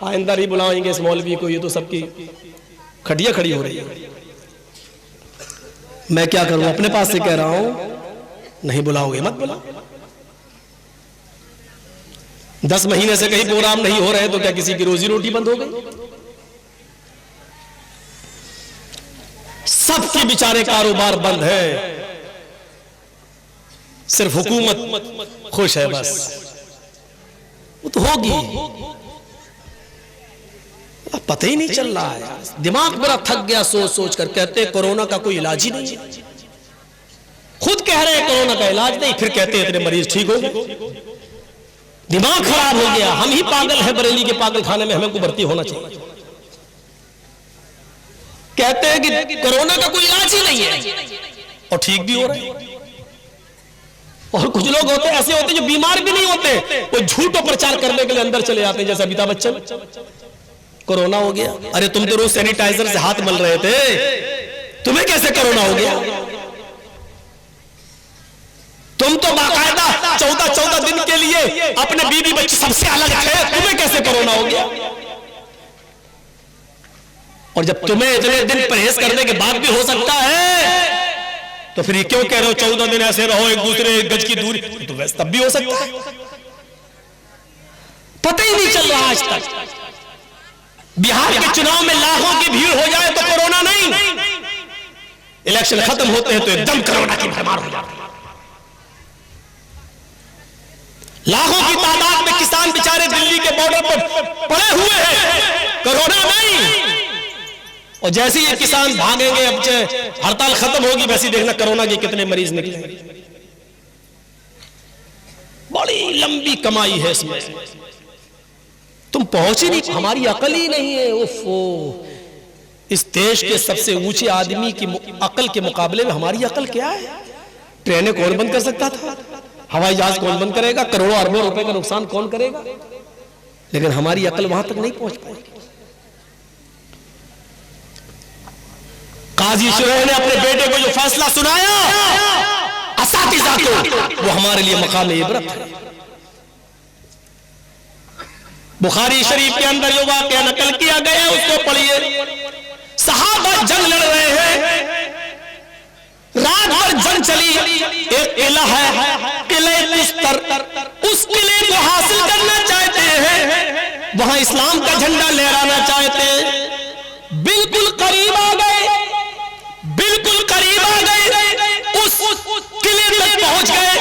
आइंदा नहीं बुलाएंगे इस मौलवी को, ये तो सबकी खटिया खड़ी हो रही है। मैं क्या करूं, अपने पास से कह रहा हूं, नहीं बुलाओगे मत बुलाओ। 10 महीने से कहीं प्रोग्राम नहीं हो रहे तो क्या किसी की रोजी रोटी बंद हो गई? सबके बेचारे कारोबार बंद है, सिर्फ हुकूमत खुश है बस। वो तो होगी, पता ही नहीं चल रहा है। दिमाग मेरा थक गया सोच सोच कर। कहते हैं कोरोना का कोई इलाज ही नहीं है, खुद कह रहे हैं कोरोना का इलाज नहीं, फिर कहते हैं इतने मरीज ठीक हो गए। दिमाग खराब हो गया। हम ही पागल हैं, बरेली के पागल खाने में हमें को भर्ती होना चाहिए। कहते हैं कि कोरोना का कोई इलाज ही नहीं है और ठीक भी हो रहे हैं। और कुछ लोग होते ऐसे होते जो बीमार भी नहीं होते, वो झूठों प्रचार करने के लिए अंदर चले जाते हैं, जैसे अमिताभ बच्चन। कोरोना हो गया, अरे तुम तो रोज सैनिटाइजर से हाथ मल रहे थे, तुम्हें कैसे कोरोना हो गया? तुम तो बाकायदा 14 दिन के लिए अपने बीवी बच्चे सबसे अलग थे, तुम्हें कैसे कोरोना हो गया? और जब तुम्हें इतने दिन परहेज करने के बाद भी हो सकता है तो फिर ये क्यों कह रहे हो 14 दिन ऐसे रहो, एक दूसरे गज की दूरी? तो वैसे तब भी हो सकता है, पता ही नहीं चल रहा आज तक। बिहार के चुनाव में लाखों की भीड़ हो जाए तो कोरोना नहीं, इलेक्शन खत्म होते हैं तो एकदम कोरोना की भरमार हो जाती है। लाखों की तादाद में किसान बेचारे दिल्ली के बॉर्डर पर पड़े हुए हैं, कोरोना नहीं। और जैसे ये किसान भागेंगे, अब हड़ताल खत्म होगी, वैसे देखना कोरोना के कितने मरीज निकलेंगे। बड़ी लंबी कमाई है इसमें, तुम पहुंच ही नहीं, हमारी अकल ही नहीं है। उफ़ो, इस देश के सबसे ऊंचे आदमी की अकल के मुकाबले में हमारी अकल क्या है? ट्रेनें कौन बंद कर सकता था? हवाई जहाज कौन बंद करेगा? करोड़ों अरबों रुपए का नुकसान कौन करेगा? लेकिन हमारी अकल वहां तक नहीं पहुंच पाएगी। काजी शुरैह ने अपने बेटे को जो फैसला सुनाया असातिज़ा को, वो हमारे लिए मकाम इबरत है। बुखारी शरीफ के अंदर जो वाक़या नकल किया गया है उसको पढ़िए। सहाबा जंग लड़ रहे हैं, रात भर जंग चली। एक किला है, किले तुस्तर, उस किले को हासिल करना चाहते हैं, वहां इस्लाम का झंडा लहराना चाहते हैं। बिल्कुल करीब आ गए, बिल्कुल करीब आ गए, उस किले तक पहुंच गए।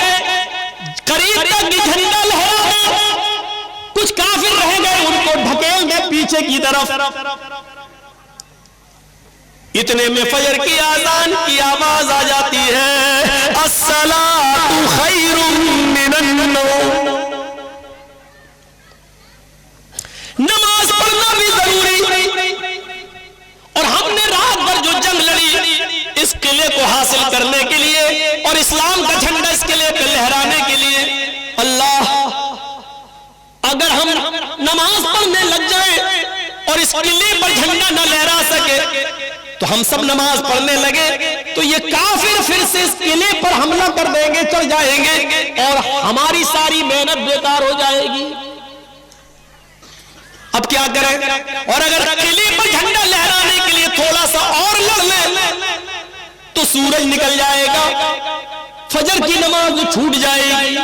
करीब तक ही झंडा लहरा, कुछ काफिर रह गए, उनको ढकेल दे पीछे की तरफ। इतने में फजर की आजान की आवाज आ जाती है, अस्सलातु खैरुम मिनन नौम। नमाज पढ़ना भी जरूरी। और हमने रात भर जो जंग लड़ी इस किले को हासिल करने के लिए और इस्लाम का झंडा इस किले पे लहराने के लिए, अल्लाह अगर हम नमाज पढ़ने लग जाए और इस किले पर झंडा न लहरा सके तो हम सब नमाज पढ़ने लगे तो ये काफिर फिर से इस किले पर हमला कर देंगे, चढ़ जाएंगे और हमारी सारी मेहनत बेकार हो जाएगी। अब क्या करें? और अगर किले पर झंडा लहराने के लिए थोड़ा सा और लड़ ले तो सूरज निकल जाएगा, फजर की नमाज छूट जाएगी।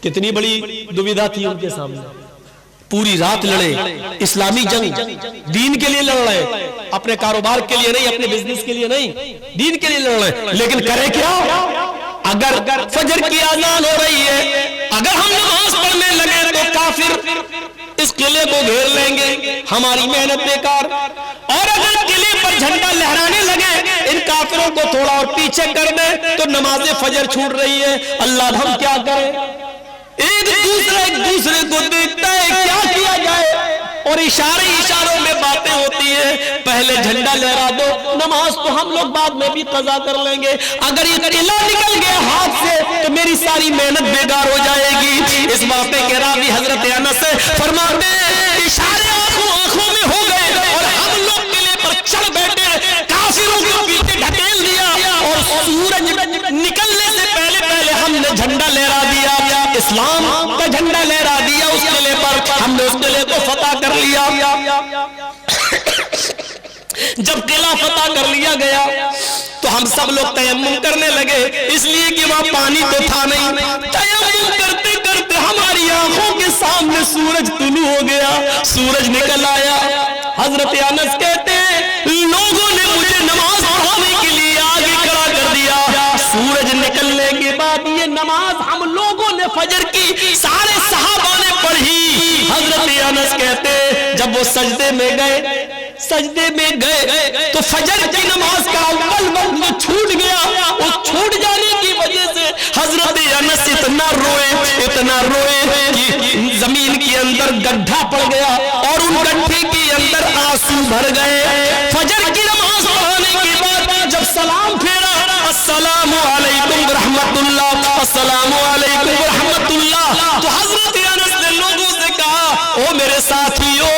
कितनी बड़ी दुविधा थी उनके सामने। पूरी रात लड़े, इस्लामी जंग, दीन के लिए लड़ रहे, अपने कारोबार के लिए नहीं, अपने बिजनेस के लिए नहीं, दीन के लिए लड़ रहे। लेकिन करें क्या? अगर फजर की आजान हो रही है, अगर हम नमाज पढ़ने लगे तो काफिर इस किले को घेर लेंगे, हमारी मेहनत बेकार। और अगर किले पर झंडा लहराने लगे, इन काफिरों को थोड़ा और पीछे कर दे तो नमाज फजर छूट रही है। अल्लाह, हम क्या करें? एक दूसरे को देखता है, क्या किया जाए? और इशारों में बातें होती है, पहले झंडा लहरा दो, नमाज तो हम लोग बाद में भी कज़ा कर लेंगे। अगर ये किला निकल गया हाथ से तो मेरी सारी मेहनत बेकार हो जाएगी। इस वाक़े के रावी हजरत अनस फरमाते हैं, इशारे आंखों में हो गए और हम लोग किले पर चढ़ बैठे, काफिरों को पीछे ढकेल दिया और सूरज निकलने से पहले हमने झंडा लहरा दिया, इस्लाम का झंडा लहरा दिया उस किले पर। हमने उस किले जब किला फतह कर लिया गया तो हम सब लोग तयम्मुम करने लगे, इसलिए कि वहां पानी तो था नहीं। तयम्मुम करते करते हमारी आंखों के सामने सूरज तुलू हो गया, सूरज निकल आया। हजरत अनस कहते हैं लोगों ने मुझे नमाज पढ़ाने के लिए आगे खड़ा कर दिया। सूरज निकलने के बाद ये नमाज हम लोगों ने फजर की सारे सहाबा ने पढ़ी। हजरत अनस कहते जब वो सजदे में गए तो फजर की नमाज का अव्वल वक्त छूट गया। वो छूट जाने की वजह से हजरत अनस इतना रोए कि जमीन के अंदर गड्ढा पड़ गया और उन गड्ढे के अंदर आंसू भर गए। फजर की नमाज पढ़ने के बाद जब सलाम फेरा, अस्सलामु अलैकुम रहमतुल्लाह, अस्सलामु अलैकुम रहमतुल्लाह, तो हजरत अनस ने लोगों से कहा, ओ मेरे साथियों,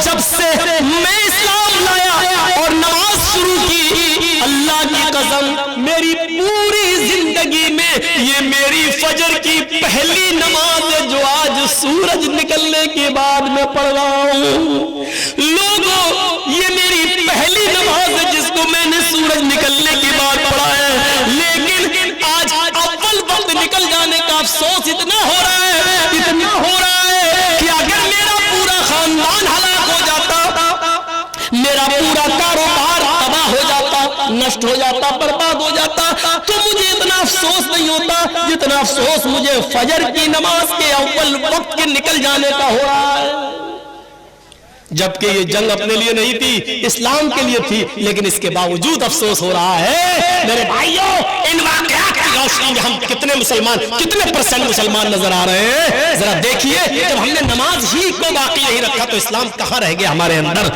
जब से मैं इस्लाम लाया और नमाज शुरू की, अल्लाह की कसम मेरी पूरी जिंदगी में ये मेरी फजर की पहली नमाज है जो आज सूरज निकलने के बाद मैं पढ़ रहा हूँ। लोगों, ये मेरी पहली नमाज है जिसको मैंने सूरज निकलने के बाद पढ़ा है, लेकिन आज अव्वल वक्त निकल जाने का अफसोस इतना हो रहा है कि अगर मेरा पूरा खानदान हलाक हो जाता, मेरा पूरा कारोबार तबाह हो जाता, नष्ट हो जाता, बर्बाद हो जाता, तो मुझे इतना अफसोस नहीं होता जितना अफसोस मुझे फजर की नमाज के अव्वल वक्त के निकल जाने का हो रहा है। जबकि ये जंग अपने लिए नहीं थी, इस्लाम के लिए थी, लेकिन इसके बावजूद अफसोस हो रहा है। मेरे भाइयों, इन वाक़यात की रोशनी में हम कितने परसेंट मुसलमान नजर आ रहे हैं? जरा देखिए, जब हमने नमाज ही को बाकी नहीं रखा तो इस्लाम कहाँ रह गया हमारे अंदर?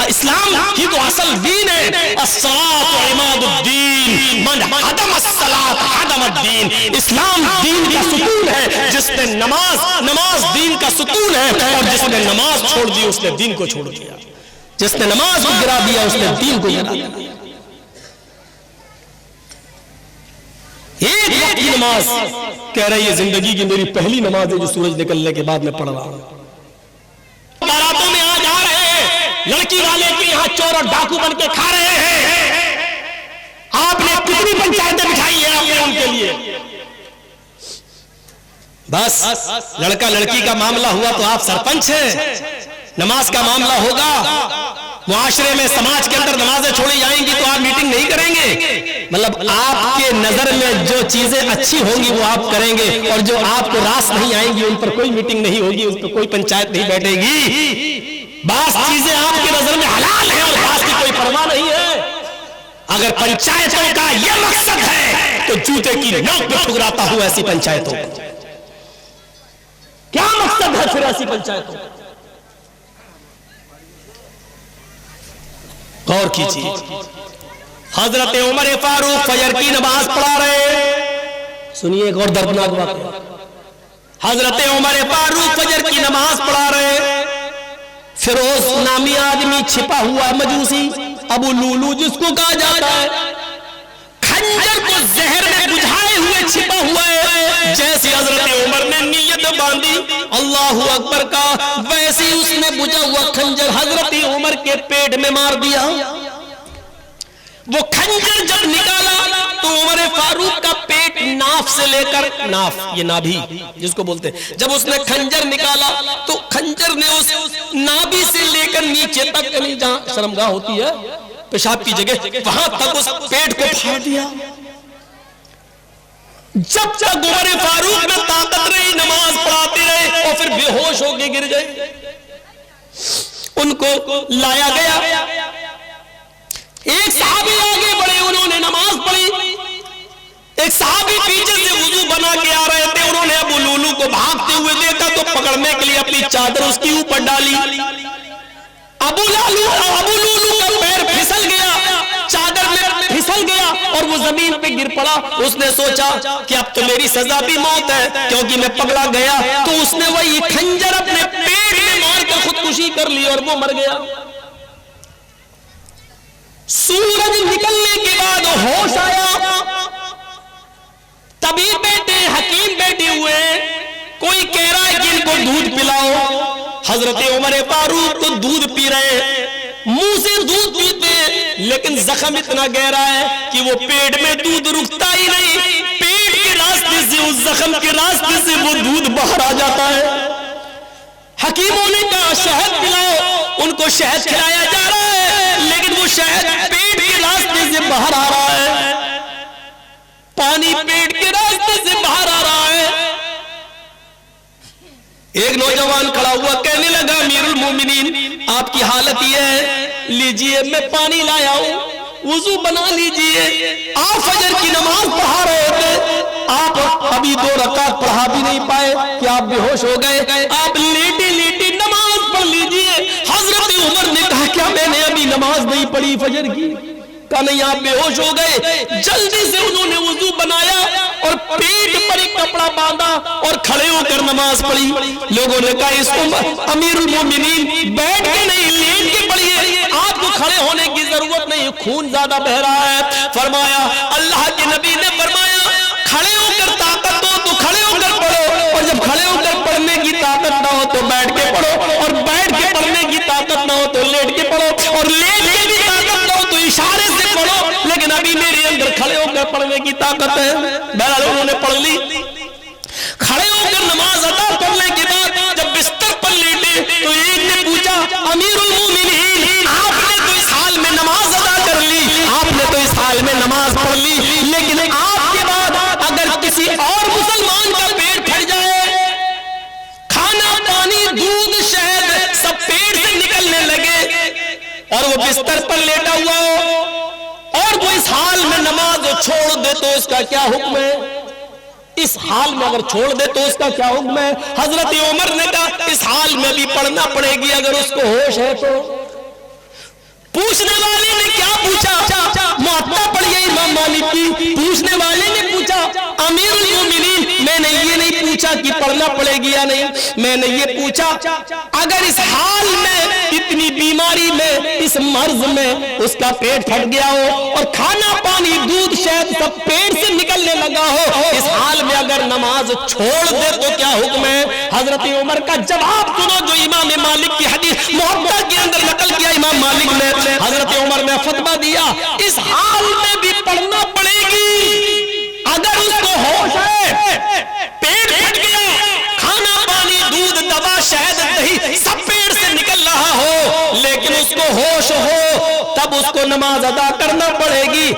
इस्लाम ही तो असल दीन है। अस्सलातु इमादुद्दीन, मन अदम अस्सलात अदमुद्दीन। इस्लाम दीन का सुकून है, जिसने नमाज दीन का सुकून है, और जिसने नमाज छोड़ दी उसने दीन को छोड़ दिया। जिसने नमाज को गिरा दिया उसने दीन को गिरा दिया। एक वक्त की नमाज कह रही है जिंदगी की मेरी पहली नमाज है जो सूरज निकलने के बाद मैं पढ़ रहा हूं। बारातों में आज आ रहे हैं, लड़की वाले के यहाँ चोर और डाकू बन के खा रहे हैं। आपने कितनी पंचायतें बिठाई है आपने उनके लिए? बस लड़का लड़की का मामला हुआ तो आप सरपंच हैं। नमाज का मामला होगा, मुआशरे में समाज के अंदर नमाजें छोड़ी जाएंगी तो आप मीटिंग नहीं करेंगे। मतलब आपके नजर में जो चीजें अच्छी होंगी वो आप करेंगे, और जो आपको रास नहीं आएंगी उन पर कोई मीटिंग नहीं होगी, उस पर कोई पंचायत नहीं बैठेगी। बास चीजें आपकी नजर में हलाल है और बास की कोई परवाह नहीं है। अगर पंचायतों का यह मकसद है तो जूते की नोक पे ठुकराता हूं ऐसी पंचायतों को। क्या मकसद है फिर ऐसी पंचायतों? गौर कीजिए, हजरत उमर फारूक फजर की नमाज पढ़ा रहे। सुनिए एक और दर्दनाक बात, हजरत उमर फारूक फजर की नमाज पढ़ा रहे। फिरोज नामी आदमी छिपा हुआ मजूसी, अबू लूलू जिसको कहा जाता है, खंजर को जहर में बुझाए हुए छिपा हुआ है। जैसे हजरत उमर ने नीयत बांधी अल्लाहू अकबर का, वैसे ही उसने बुझा हुआ खंजर हजरत उमर के पेट में मार दिया। वो खंजर जब निकाला तो उमर फारूक का पेट नाफ से लेकर, नाफ ये नाभि जिसको बोलते हैं, जब उसने खंजर निकाला तो खंजर ने उस नाभि से लेकर नीचे तक, यानी जहां शर्मगाह होती है पेशाब की जगह, वहां तक उस पेट को फाड़ दिया। जब तक उमर फारूक में ताकत रही नमाज पढ़ाते रहे और फिर बेहोश होके गिर गए। उनको लाया गया, एक सहाबी आगे बढ़े, उन्होंने नमाज पढ़ी। एक सहाबी पीछे से वुजू बना के आ रहे थे, उन्होंने अबू लूलू को भागते हुए देखा तो पकड़ने के लिए अपनी चादर उसके ऊपर डाली। अबू लूलू का पैर फिसल गया, चादर में फिसल गया और वो जमीन पे गिर पड़ा। उसने सोचा कि अब तो मेरी सजा भी मौत है, क्योंकि मैं पकड़ा गया। तो उसने वही खंजर अपने पेट में मार कर खुदकुशी कर ली और वो मर गया। सूरज निकलने के बाद होश आया, तभी बेटे हकीम बैठे हुए, कोई कह रहा है कि इनको दूध पिलाओ। हजरत उमर फारूक तो दूध पी रहे हैं, मुंह से दूध पीते, लेकिन जख्म इतना गहरा है कि वो पेट में दूध रुकता ही नहीं, पेट के रास्ते से, उस जख्म के रास्ते से वो दूध बाहर आ जाता है। हकीमों ने कहा शहद पिलाओ, उनको शहद खिलाया जा रहा है, लेकिन वो शहद पेट के रास्ते से बाहर आ रहा है, पानी पेट के रास्ते से बाहर आ रहा है। एक नौजवान खड़ा हुआ, कहने लगा अमीरुल मोमिनीन, आपकी हालत यह है, लीजिए मैं पानी लाया हूं, वुजू बना लीजिए। आप फजर की नमाज पढ़ा रहे थे, आप अभी 2 रकात पढ़ा भी नहीं पाए कि आप बेहोश हो गए, आप लेटे लेटे नमाज पढ़ लीजिए। हजरत उमर ने कहा क्या मैंने अभी नमाज नहीं पढ़ी फजर की? कहा नहीं, आप बेहोश हो गए। जल्दी से उन्होंने वुजू बनाया और पेट पर एक कपड़ा बांधा और खड़े होकर नमाज पढ़ी। लोगों ने कहा इसको अमीरुल मोमिनीन बैठ के नहीं लेट के पढ़िए, आपको खड़े होने की जरूरत नहीं, खून ज्यादा बह रहा है। फरमाया, अल्लाह के नबी ने फरमाया खड़े होकर ताकत हो तो खड़े होकर पढ़ो, और जब खड़े होकर पढ़ने की ताकत ना हो तो बैठ के पढ़ो, और बैठ के पढ़ने की ताकत ना हो तो लेट के पढ़ो, और लेट के भी ताकत ना हो तो इशारे से पढ़ो। लेकिन अभी मेरे अंदर खड़े होकर पढ़ने की ताकत है। बहरहाल उन्होंने पढ़ ली। खड़े होकर नमाज अदा करने के बाद जब बिस्तर पर लेटे तो एक ने पूछा, अमीरुल मोमिनीन, आपने तो इस हाल में नमाज अदा कर ली, आपने तो इस हाल में नमाज पढ़ ली, लेकिन आपके बाद अगर किसी और मुसलमान का पेट फट जाए, खाना पानी दूध शहद सब पेट से निकलने लगे और वो बिस्तर पर लेटा हुआ हो और वो इस हाल में नमाज छोड़ दे तो उसका क्या हुक्म है? इस हाल में अगर छोड़ दे तो उसका क्या हुक्म है? हजरत उमर ने कहा इस हाल में भी पढ़ना पड़ेगी अगर उसको होश है तो। पूछने वाले ने क्या पूछा? मुअत्ता पढ़िए इमाम मालिक की। पूछने वाले ने पूछा, अमीरुल मोमिनीन, मैंने ये नहीं पूछा कि पढ़ना पड़ेगी या नहीं, मैंने ये पूछा अगर इस हाल में, इतनी बीमारी में, इस मर्ज में उसका पेट फट गया हो और खाना पानी दूध शहद सब पेट से निकलने लगा हो, इस हाल में अगर नमाज छोड़ दे तो क्या हुक्म है? हजरत उमर का जवाब सुनो जो इमाम मालिक की हदीस मुअत्ता के अंदर नकल किया इमाम मालिक ने। हजरत उमर ने फतवा दिया इस हाल में भी पढ़ना पड़ेगी अगर उसको होश है, पेट फट गया, खाना पानी दूध दवा शहद दही सब पेट से निकल रहा हो, लेकिन उसको होश हो तब उसको नमाज अदा करना पड़ेगी।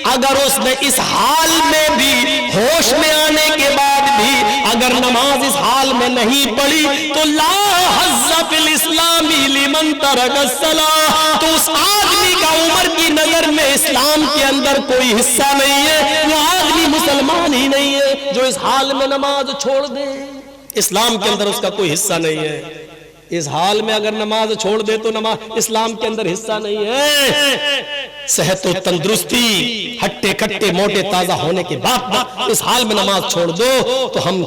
अगर उसने इस हाल में भी, होश में आने के बाद भी अगर नमाज इस हाल में नहीं पढ़ी तो ला हज़्ज़ फिल इस्लामी लिमन तरक अस्सलाह, तो उस आदमी का उमर की नजर में इस्लाम के अंदर कोई हिस्सा नहीं है, वो आदमी मुसलमान ही नहीं है जो इस हाल में नमाज छोड़ दे। इस्लाम के अंदर उसका कोई हिस्सा नहीं है। इस हाल में अगर नमाज छोड़ दे तो नमाज इस्लाम के अंदर हिस्सा नहीं है। सेहत और तंदुरुस्ती, हट्टे कट्टे मोटे ताजा होने के बाद इस हाल में नमाज छोड़ दो तो हम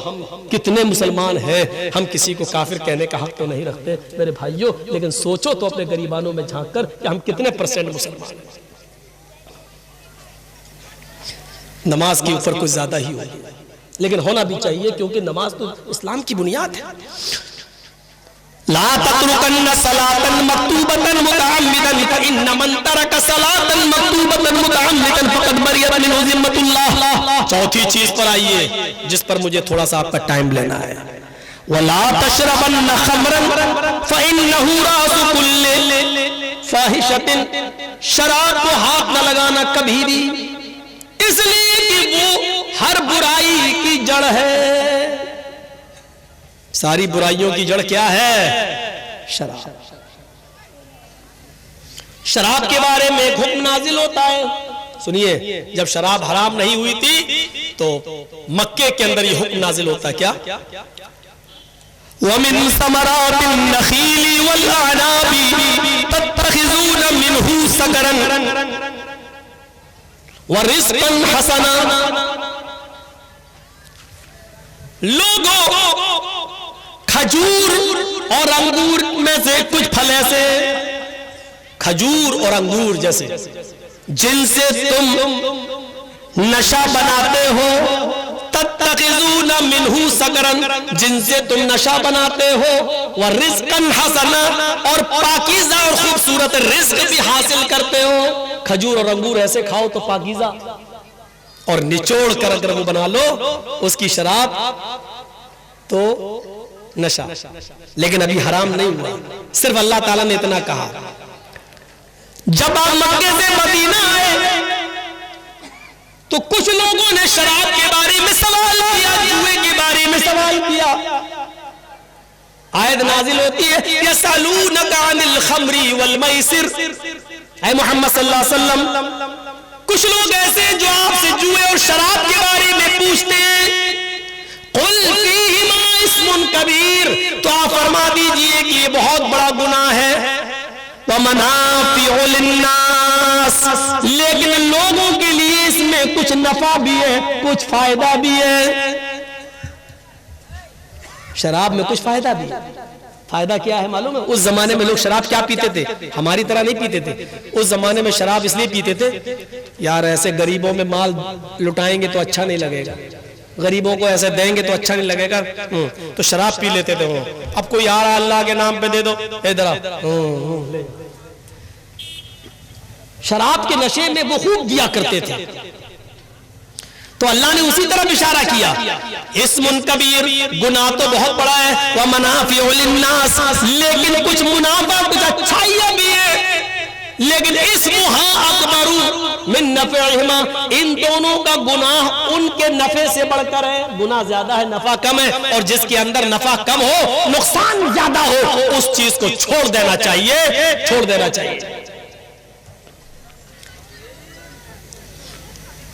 कितने मुसलमान हैं। हम किसी को काफिर कहने का हक तो नहीं रखते मेरे भाइयों, लेकिन सोचो तो अपने गरीबानों में झांक कर कि हम कितने % मुसलमान हैं। नमाज के ऊपर कुछ ज्यादा ही होगी, लेकिन होना भी चाहिए क्योंकि नमाज तो इस्लाम की बुनियाद है। ला तत्रुकन्न सलातन मक्तूबतन मुतअम्मिदन फइन्न मन तरक सलातन मक्तूबतन मुतअम्मिदन फक़द बरियत मिन्हु ज़िम्मतुल्लाह। चौथी चीज पर आइए जिस पर मुझे थोड़ा सा आपका टाइम लेना है। वला तशरबन्न खमरन फइन्नहु रासु कुल्लि फाहिशतिन, शराब को हाथ न लगाना कभी भी, इसलिए कि वो हर बुराई की जड़ है। सारी बुराइयों की जड़ क्या है? शराब। शराब के बारे में एक हुक्म नाजिल होता है। सुनिए, जब शराब हराम नहीं हुई थी तो मक्के के अंदर ये हुक्म नाजिल होता है क्या? वमिन समरातिन नखीली वल अनाबी तत्तखिज़ून मिन्हु सकरन व रिज़्क़न हसना। लोगों, खजूर और अंगूर में से कुछ फल ऐसे, खजूर और अंगूर जैसे जिनसे तुम नशा बनाते हो, तत्तखिज़ूना मिन्हु सकरन, जिनसे तुम नशा बनाते हो, व रिज़्क़न हसना, और पाकीज़ा और खूबसूरत रिज़्क़ भी हासिल करते हो। खजूर और अंगूर ऐसे खाओ तो पाकीज़ा, और निचोड़ कर अगर वो बना लो उसकी शराब तो नशा। लेकिन अभी हराम नहीं हुआ, सिर्फ अल्लाह ताला ने इतना कहा। जब आप मक्के से मदीना आए तो कुछ लोगों ने शराब के बारे में सवाल किया, जुए के बारे में सवाल किया। आयत नाजिल होती है, यसअलूनका अनिल खम्री वल मैसिर, ऐ मोहम्मद सल्लल्लाहु अलैहि वसल्लम, कुछ लोग ऐसे हैं जो आपसे जुए और शराब के बारे में पूछते हैं। कुल फीहिमा इस्मुन कबीर, तो आप फरमा दीजिए कि ये बहुत बड़ा गुनाह है। व मनाफिउ लिन्नास, लेकिन लोगों के लिए इसमें कुछ नफा भी है, कुछ फायदा भी है। शराब में कुछ फायदा भी है। फायदा क्या है मालूम है? उस जमाने में लोग शराब क्या पीते थे? हमारी तरह नहीं पीते थे। उस जमाने में शराब इसलिए पीते थे, यार ऐसे गरीबों में माल लुटाएंगे तो अच्छा नहीं लगेगा, गरीबों को ऐसे देंगे तो अच्छा नहीं लगेगा, तो शराब पी लेते थे वो। अब कोई आ रहा अल्लाह के नाम पे दे दो, इधर शराब के नशे में वो खूब दिया करते थे। तो अल्लाह ने उसी तरफ इशारा किया, इस्मुन कबीर, गुनाह तो बहुत बड़ा है, व मनाफिउ लिन्नास, लेकिन कुछ मुनाफा, कुछ अच्छाइयां भी है। लेकिन इस्मुहा अकबरू मिन नफ़इहिमा, इन दोनों का गुनाह उनके नफे से बढ़कर है। गुनाह ज्यादा है, नफा कम है, और जिसके अंदर नफा कम हो, नुकसान ज्यादा हो, उस चीज को छोड़ देना चाहिए, छोड़ देना चाहिए।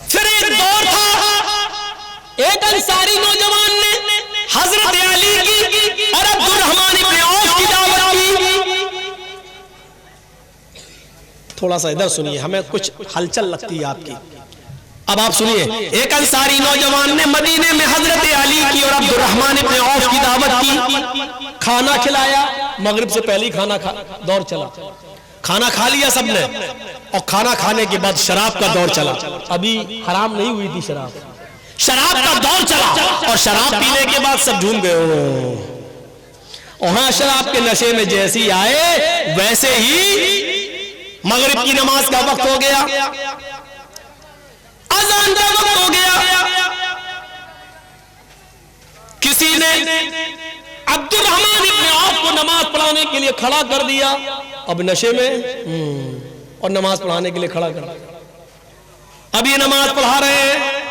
फिर एक दौर था, एक अंसारी नौजवान ने हजरत अली की और अब्दुर्रहमान इब्न औफ की दावत की। थोड़ा सा इधर सुनिए, हमें कुछ हलचल लगती है आपकी। अब आप सुनिए, एक अंसारी नौजवान ने मदीने में हजरत अली की और अब्दुर्रहमान इब्न औफ की दावत की, खाना खिलाया। मगरिब से पहले ही खाना दौर चला, खाना खा लिया सबने, और खाना खाने के बाद शराब का दौर चला। अभी हराम नहीं हुई थी शराब, शराब का दौर चला, और शराब पीने के बाद सब झूम गए। वहां शराब के नशे में जैसे ही आए, वैसे ही मगरिब की नमाज का वक्त हो गया, अज़ान का वक्त हो गया। किसी ने अब्दुर्रहमान इब्न औफ को नमाज पढ़ाने के लिए खड़ा कर दिया, अब नशे में, और नमाज पढ़ाने के लिए खड़ा कर दिया। अब ये नमाज पढ़ा रहे हैं,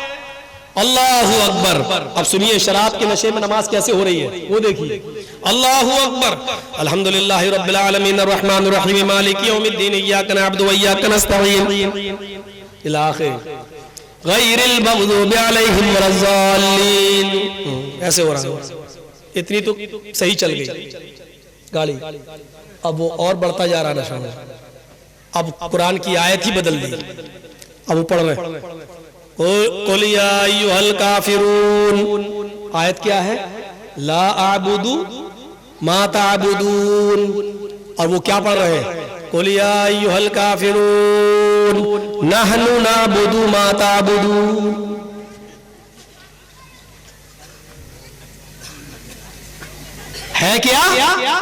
अल्लाहु अकबर। अब सुनिए शराब के नशे में नमाज कैसे हो रही है, वो देखिए। अल्लाहु अकबर, अल्हम्दुलिल्लाहि रब्बिल आलमीन अर्रहमानिर रहीम मालिकि यौमिद्दीन इय्याका नअबुदु व इय्याका नस्तईन इला आखिर गैरिल मग़दूबि अलैहिम वलज़्ज़ालीन। ऐसे हो रहा है। इतनी तो सही चल गई गाड़ी, अब वो और बढ़ता जा रहा नशा में। अब कुरान की आयत ही बदल दी, अब वो पढ़ रहे कुल या अय्युहल काफिरून। आयत क्या है? ला अअबुदु मा तअबुदून। और वो क्या पढ़ रहे हैं? कुल या अय्युहल काफिरून नहनु नअबुदु मा तअबुदून। है क्या?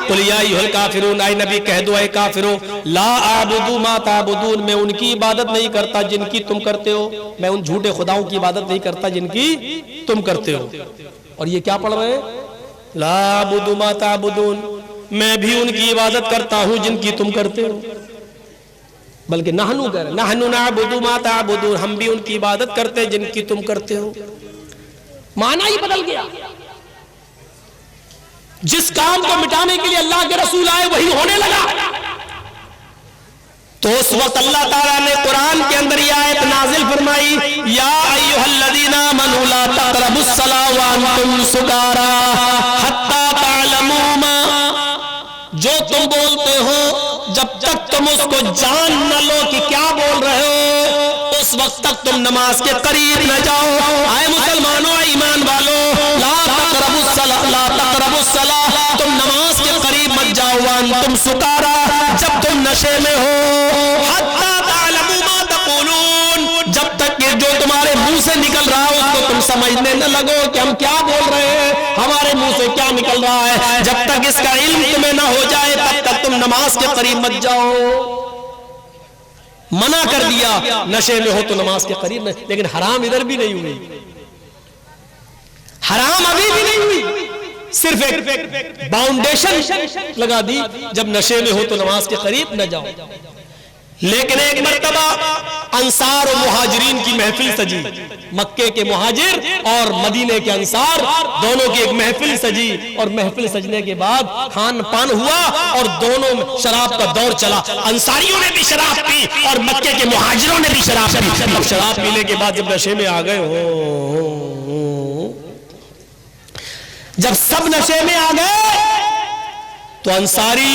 कुल या अय्युहल काफिरून, आए नबी कह दो ऐ काफिरों, ला अअबुदु मा तअबुदून, मैं उनकी इबादत नहीं करता जिनकी तुम करते हो, मैं उन झूठे खुदाओं की इबादत नहीं करता जिनकी तुम करते हो। और ये क्या पढ़ रहे हैं? ला अअबुदु मा तअबुदून, मैं भी उनकी इबादत करता हूं जिनकी तुम करते हो। बल्कि नहनु कर, नहनु नअबुदु मा तअबुदून, हम भी उनकी इबादत करते हैं जिनकी तुम करते हो। माना ही बदल गया। जिस काम को मिटाने के लिए अल्लाह के रसूल आए वही होने लगा। तो उस वक्त अल्लाह ताला ने कुरान के अंदर ये आयत नाजिल फरमाई, या अय्युहल्लज़ीना आमनू ला तक़रबुस्सलाह व अंतुम सुकारा हत्ता तअलमू मा, जो तुम बोलते हो जब तक तुम उसको जान न लो कि क्या बोल रहे हो, उस वक्त तक तुम नमाज के करीब न जाओ। आए मुसलमानों, ईमान वालों, ला तक़रबुस्सलाह, तुम नमाज के करीब मत जाओ, तुम सुकारा, जब तुम नशे में हो, हत्ता तअलमू मा तक़ूलून, जब तक कि जो तुम्हारे मुंह से निकल रहा हो उसको तुम समझने न लगो कि हम क्या बोल रहे हैं, हमारे मुंह से क्या निकल रहा है। जब तक इसका इल्म तुम्हें ना हो जाए तब तक तुम नमाज के करीब मत जाओ। मना कर दिया, नशे में हो तो नमाज के करीब में। लेकिन हराम इधर भी नहीं हुई, हराम अभी भी नहीं हुई, सिर्फ एक बाउंडेशन लगा दी, जब नशे में हो तो नमाज के करीब न जाओ। लेकिन एक मर्तबा अंसार और मुहाजिरीन की महफिल सजी, मक्के के मुहाजिर और मदीने के अंसार दोनों की एक महफिल सजी, और महफिल सजने के बाद खान पान हुआ और दोनों में शराब का दौर चला। अंसारियों ने भी शराब पी और मक्के के मुहाजिरों ने भी शराब पी। अब शराब पीने के बाद जब नशे में आ गए हो, जब सब नशे में आ गए तो अंसारी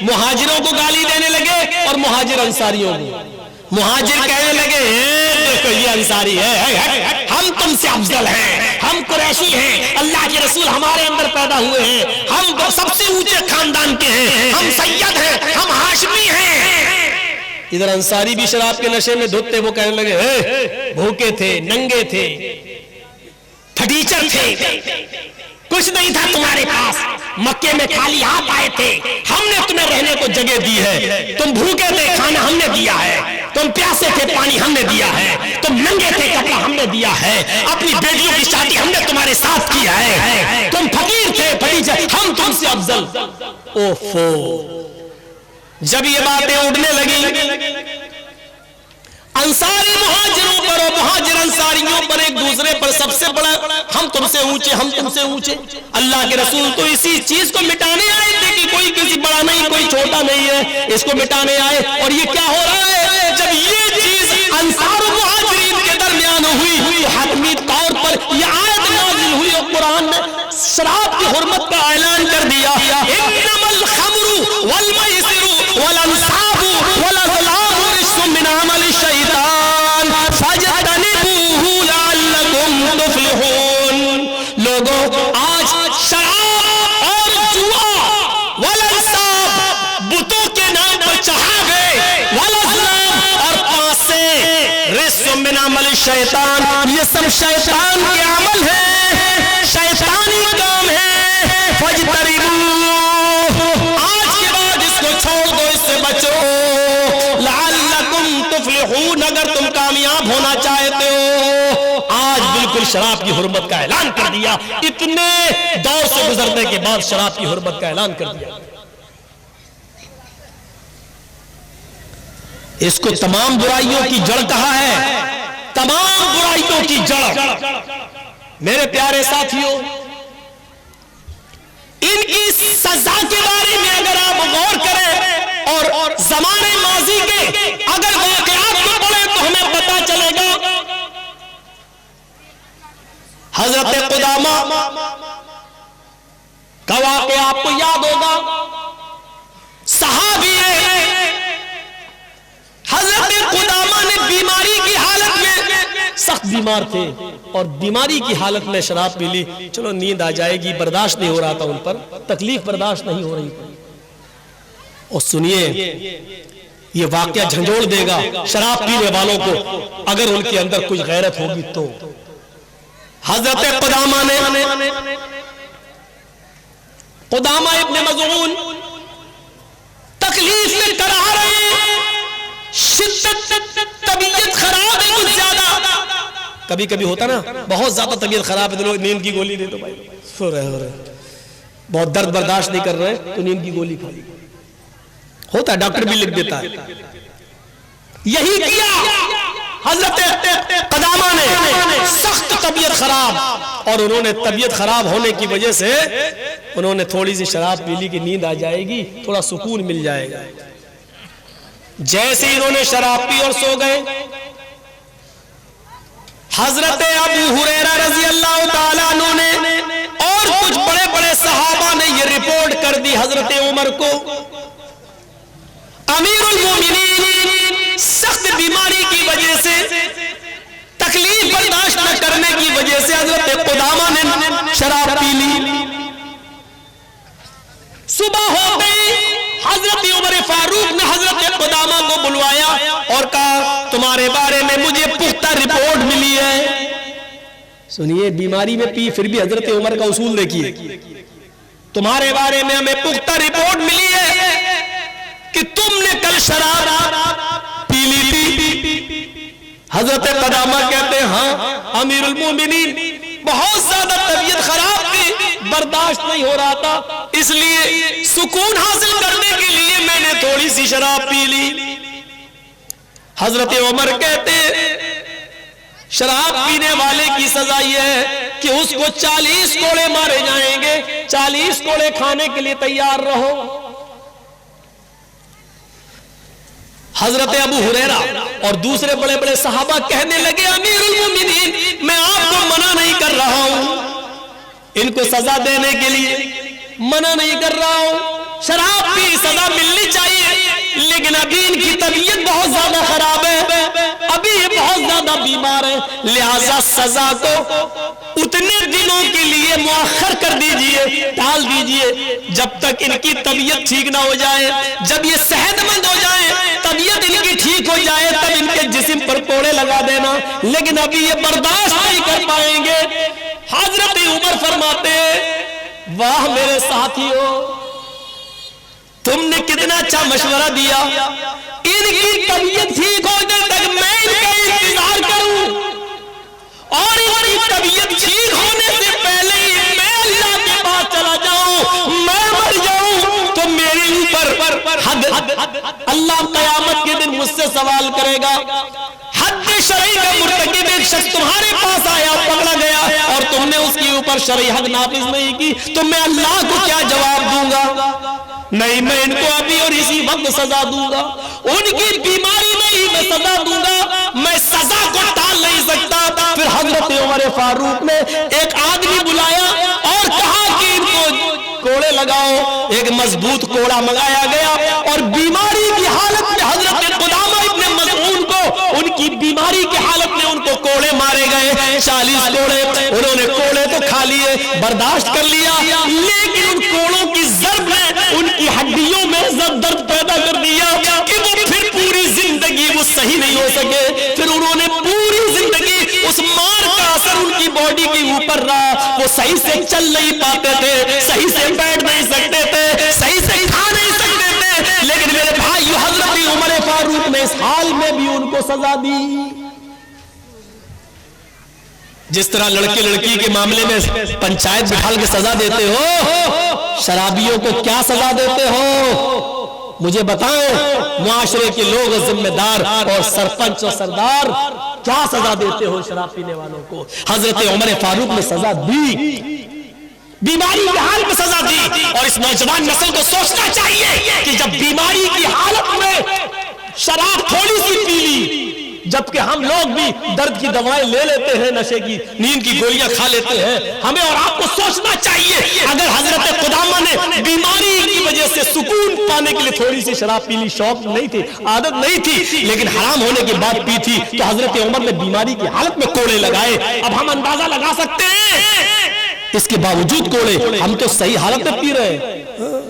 मुहाजिरों को गाली देने लगे और मुहाजिर अंसारियों को। मुहाजिर कहने लगे, देखो ये अंसारी है, हम तुमसे अफजल हैं, हम कुरैशी हैं, अल्लाह के रसूल हमारे अंदर पैदा हुए हैं, हम सबसे ऊंचे खानदान के हैं, हम सैयद हैं, हम हाशमी हैं। इधर अंसारी भी शराब के नशे में धुतते, वो कहने लगे, भूखे थे, नंगे थे, फटीचर थे, कुछ नहीं था तुम्हारे पास, मक्के में खाली हाथ आए थे, हमने तुम्हें रहने को जगह दी है। तुम भूखे थे, खाना हमने दिया है, तुम प्यासे थे, पानी हमने दिया है, तुम नंगे थे, कपड़ा हमने दिया है, अपनी बेटियों की शादी हमने तुम्हारे साथ किया है, तुम फकीर थे, फटीचर, हम तुमसे अफजल। ओफो, जब ये बातें उड़ने लगी, अंसारी मुहाजिरों पर और मुहाजिर अंसारियों पर एक दूसरे पर सबसे बड़ा, हम तुमसे ऊंचे, हम तुमसे ऊंचे। अल्लाह के रसूल तो इसी चीज को मिटाने आए थे कि कोई किसी बड़ा नहीं, कोई छोटा नहीं है, इसको मिटाने आए। और ये क्या हो रहा है, जब ये चीज अंसार और मुहाजिरीन के दरमियान हुई तो हतमी तौर पर ये आयत नाज़िल हुई और कुरान ने शराब की हुर्मत का ऐलान कर दिया। इन्नमल खमरु वल मैसिरु वल अंसाबु वल अज़लामु रिज्सुम मिन अमलि शैतान फज्तनिबूहु लअल्लकुम तुफ्लिहून। लोगों, आज शराब और जुआ वल अंसाब, बुतों के नाम पर चढ़ावे, वल अज़लाम और पासे, रिज्सुम मिन अमलि शैतान, ये सब शैतान के अमल है, शैतानी काम है। फज्तनिबूहु, आज के बाद इसको छोड़ दो, इससे बचो। लअल्लकुम तुफ्लिहून, अगर तुम कामयाब होना चाहते हो। आज बिल्कुल शराब की हुर्मत का ऐलान कर दिया, इतने दौर से गुजरने के बाद शराब की हुर्मत का ऐलान कर दिया। इसको तमाम बुराइयों की जड़ कहा है, तमाम बुराइयों की जड़। मेरे प्यारे साथियों, इनकी सजा के बारे में अगर आप गौर करें और ज़माने माजी के अगर वाक़यात को पढ़ें तो हमें पता चलेगा। हजरत कुदामा का वाक़या आपको याद होगा, सहाबी हजरत कुदामा ने बीमारी की हालत में, सख्त बीमार थे और बीमारी की हालत में शराब पी ली। चलो नींद आ जाएगी, बर्दाश्त नहीं हो रहा था उन पर, तकलीफ बर्दाश्त नहीं हो रही थी। और सुनिए, ये वाकया झंझोड़ देगा शराब पीने वालों को, अगर उनके अंदर कुछ गैरत होगी तो। हजरत कुदामा इब्न मज़ऊन तकलीफ में करा रहे हैं, शिद्दत, तबीयत खराब है कुछ ज्यादा। कभी कभी होता ना, बहुत ज्यादा तबीयत खराब है तो लोग नींद की गोली दे दो भाई, सो रहे हो रहे, बहुत दर्द बर्दाश्त नहीं कर रहे तो नींद की गोली खा ली, होता है, डॉक्टर भी लिख देता है। यही किया हजरत कुदामा ने, सख्त तबीयत खराब, और उन्होंने तबीयत खराब होने की वजह से उन्होंने थोड़ी सी शराब पी ली कि नींद आ जाएगी, थोड़ा सुकून मिल जाएगा। जैसे इन्होंने शराब पी और सो गए, हजरत अबू हुरैरा रज़ी अल्लाह ताला अन्हु ने और कुछ बड़े बड़े सहाबा ने यह रिपोर्ट कर दी हजरत उमर को। अमीरुल मोमिनीन सख्त बीमारी की वजह से, तकलीफ बर्दाश्त न करने की वजह से हजरत कुदामा ने शराब पी ली। सुबह हो गई, हजरत उमर फारूक ने हजरत कुदामा को बुलवाया और कहा, तुम्हारे बारे में मुझे पुख्ता रिपोर्ट मिली है, सुनिए, बीमारी में पी, फिर भी हजरत उमर का उसूल देखिए। तुम्हारे बारे में हमें पुख्ता रिपोर्ट मिली है कि तुमने कल शराब पी ली थी। हजरत कदामा कहते हैं हाँ अमीरुल मोमिनीन, बहुत ज्यादा तबीयत खराब थी, बर्दाश्त नहीं हो रहा था, इसलिए सुकून हासिल करने के लिए मैंने थोड़ी सी शराब पी ली। हजरत उमर कहते शराब पीने वाले की सजा यह है कि उसको 40 कोड़े मारे जाएंगे, 40 कोड़े खाने के लिए तैयार रहो। हजरत अबू हुरैरा और दूसरे बड़े बड़े सहाबा कहने लगे अमीरुल मोमिनीन, मैं आपको मना नहीं कर रहा हूं, इनको सजा देने के लिए मना नहीं कर रहा हूं, शराब पी सजा मिलनी चाहिए, लेकिन अभी इनकी तबीयत बहुत ज्यादा खराब है, अभी ये बहुत ज्यादा बीमार है, लिहाजा सजा को उतने दिनों के लिए मुअख्खर कर दीजिए, टाल दीजिए, जब तक इनकी तबीयत ठीक ना हो जाए। जब ये सेहतमंद हो जाए, तबीयत इनकी ठीक हो जाए, तब इनके जिस्म पर कोड़े लगा देना, लेकिन अभी ये बर्दाश्त नहीं कर पाएंगे। हजरत उमर फरमाते वाह मेरे साथियों, तुमने कितना अच्छा मशवरा दिया, इनकी तबीयत ठीक होने तक मैं इनका इंतजार करूं और इनकी तबीयत ठीक होने से पहले ही मैं अल्लाह के पास चला जाऊं, मैं मर जाऊं तो मेरे ऊपर हद अल्लाह कयामत के दिन मुझसे सवाल करेगा। हद शरई का मुर्तकिब एक शख्स तुम्हारे पास आया, पकड़ा गया और तुमने उसके ऊपर शरई हद नाफिज नहीं की, तो मैं अल्लाह को क्या जवाब दूंगा? नहीं, मैं इनको अभी और इसी वक्त सजा दूंगा, उनकी बीमारी में ही मैं सजा दूंगा, मैं सजा को टाल नहीं सकता। फिर हजरत उमर फारूक ने एक आदमी बुलाया और कहा कि इनको कोड़े लगाओ। एक मजबूत कोड़ा मंगाया गया और बीमारी की हालत में हजरत कुदामा इब्ने मज़ऊन को उनकी बीमारी की हालत में उनको कोड़े मारे गए। 40 कोड़े उन्होंने कोड़े तो खा लिए, बर्दाश्त कर लिया, लेकिन उन कोड़ों की ज़र्ब ने उनकी हड्डियों में दर्द पैदा कर दिया कि वो फिर पूरी जिंदगी वो सही नहीं हो सके। फिर उन्होंने पूरी जिंदगी उस मार का असर उनकी बॉडी के ऊपर रहा, वो सही से चल नहीं पाते थे, सही से बैठ नहीं सकते थे, सही से खा नहीं सकते थे। लेकिन मेरे भाई हजरत उमर फारूक ने इस हाल में भी उनको सजा दी। जिस तरह लड़के लड़की के मामले में पंचायत बिठाल के सजा देते हो, शराबियों को क्या सजा देते हो मुझे बताएं। मुआशरे के लोग, जिम्मेदार और सरपंच और सरदार क्या सजा देते हो शराब पीने वालों को? हजरत उमर फारूक ने सजा दी, बीमारी के हाल में सजा दी। और इस नौजवान नस्ल को सोचना चाहिए कि जब बीमारी की हालत में शराब थोड़ी सी पी ली, जबकि हम लोग भी दर्द की दवाएं ले लेते हैं, नशे की नींद की गोलियां खा लेते हैं, हमें और आपको सोचना चाहिए अगर हजरत कुदामा ने बीमारी की वजह से सुकून पाने के लिए थोड़ी सी शराब पी ली, शौक नहीं थी, आदत नहीं थी, लेकिन हराम होने के बाद पी थी, तो हजरत उमर ने बीमारी की हालत में कोड़े लगाए। अब हम अंदाजा लगा सकते हैं, इसके बावजूद कोड़े, हम तो सही हालत में पी रहे हैं।